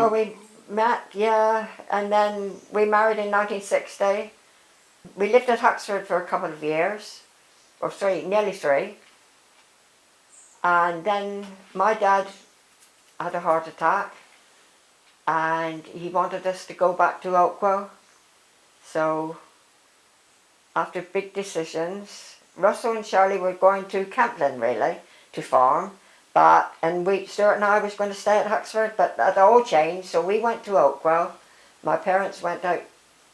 Well, we met, yeah, and then we married in 1960. We lived at Huxford for a couple of years, or three, nearly three. And then my dad had a heart attack and he wanted us to go back to Oakwell. So after big decisions, Russell and Shirley were going to Kemplin really to farm, Stuart and I was going to stay at Huxford, but that all changed, so we went to Oakwell. My parents went out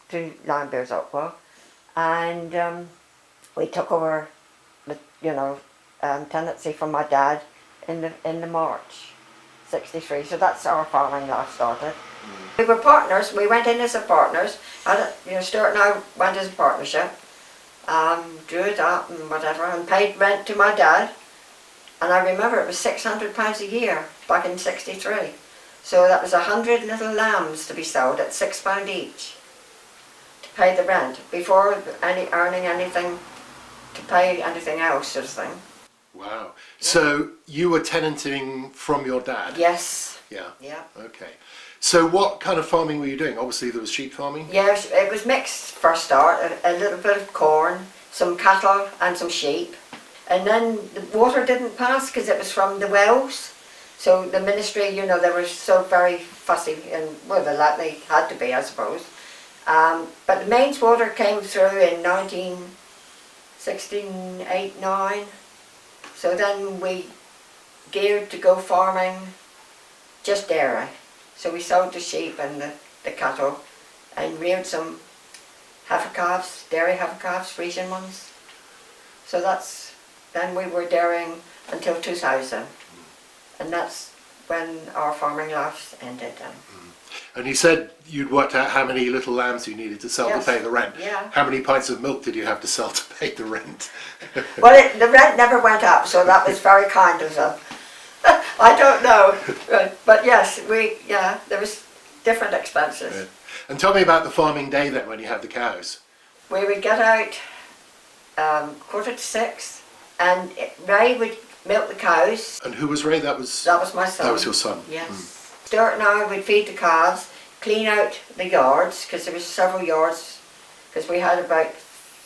to Limebears Oakwell, and we took over the tenancy from my dad in the March '63. So that's our farming life started. We were partners. We went in as a partners. Stuart and I went as a partnership. Drew it up and whatever, and paid rent to my dad. And I remember it was £600 a year back in '63. So that was 100 little lambs to be sold at £6 each to pay the rent before earning anything to pay anything else, sort of thing. Wow. Yeah. So you were tenanting from your dad? Yes. Yeah. Yeah. Okay. So what kind of farming were you doing? Obviously there was sheep farming? Yes, it was mixed first start, a little bit of corn, some cattle and some sheep. And then the water didn't pass because it was from the wells. So the ministry, they were so very fussy, and well, they had to be, I suppose. But the mains water came through in 1968, 9. So then we geared to go farming just dairy. So we sold the sheep and the cattle and reared some heifer calves, dairy heifer calves, Frisian ones. So then we were dairying until 2000. And that's when our farming life ended. And you said you'd worked out how many little lambs you needed to sell to pay the rent. Yeah. How many pints of milk did you have to sell to pay the rent? Well, the rent never went up, so that was very kind of them. I don't know, but yes, there was different expenses. Yeah. And tell me about the farming day then, when you had the cows. We would get out 6:15, and Ray would milk the cows. And who was Ray? That was My son. That was your son? Yes. Stuart and I would feed the calves, clean out the yards, because there was several yards, because we had about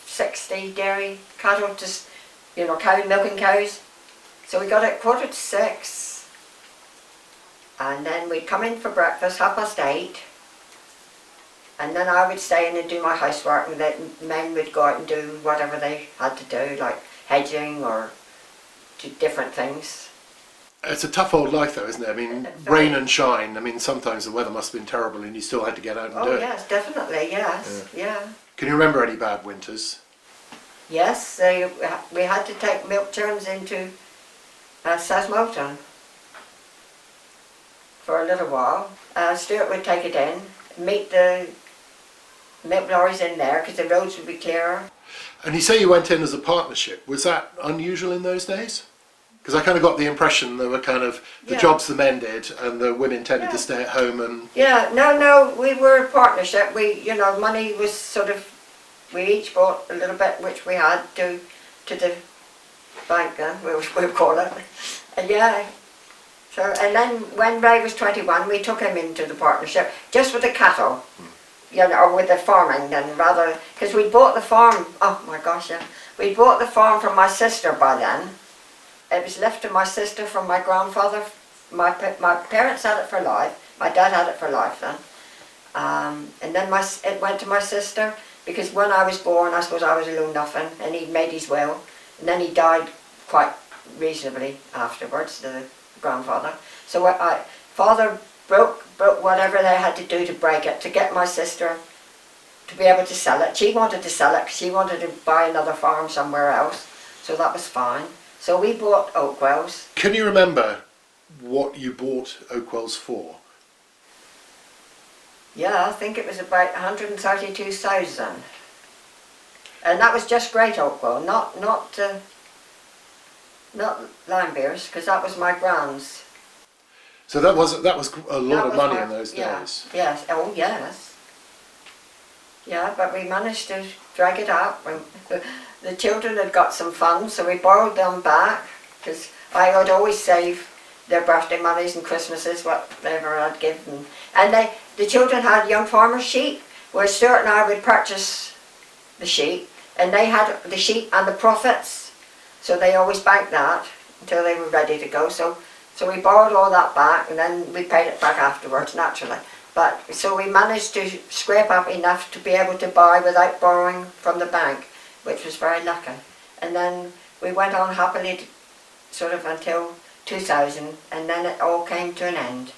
60 dairy cattle, milking cows. So we got at 6:15, and then we'd come in for breakfast, 8:30, and then I would stay in and do my housework, and the men would go out and do whatever they had to do, like hedging or do different things. It's a tough old life though, isn't it? I mean, rain and shine. I mean, sometimes the weather must have been terrible and you still had to get out and do it. Oh yes, definitely, yes, yeah. Can you remember any bad winters? Yes, we had to take milk churns into South Moulton for a little while. Stuart would take it in, meet the milk lorries in there because the roads would be clearer. And you say you went in as a partnership. Was that unusual in those days? Because I kind of got the impression there were kind of the jobs the men did and the women tended to stay at home and... Yeah, no, we were a partnership. Money was sort of, we each bought a little bit which we had to the bank then, we would call it. And and then when Ray was 21 we took him into the partnership just with the cattle. Or with the farming then, rather, because we bought the farm, we bought the farm from my sister by then. It was left to my sister from my grandfather. My parents had it for life, my dad had it for life then. And then it went to my sister, because when I was born, I suppose I was alone nothing, and he made his will, and then he died quite reasonably afterwards, the grandfather. So father broke whatever they had to do to break it, to get my sister to be able to sell it. She wanted to sell it because she wanted to buy another farm somewhere else, so that was fine. So we bought Oakwells. Can you remember what you bought Oakwells for? Yeah, I think it was about 132,000. And that was just Great Oakwell, not Limebears, because that was my grand's. So that was a lot of money in those days. Yes, oh yes. Yeah, but we managed to drag it up. The children had got some funds, so we borrowed them back, because I would always save their birthday monies and Christmases, whatever I'd give them. And the children had young farmers' sheep, where Stuart and I would purchase the sheep, and they had the sheep and the profits, so they always banked that until they were ready to go. So we borrowed all that back, and then we paid it back afterwards, naturally. But so we managed to scrape up enough to be able to buy without borrowing from the bank, which was very lucky. And then we went on happily sort of until 2000, and then it all came to an end.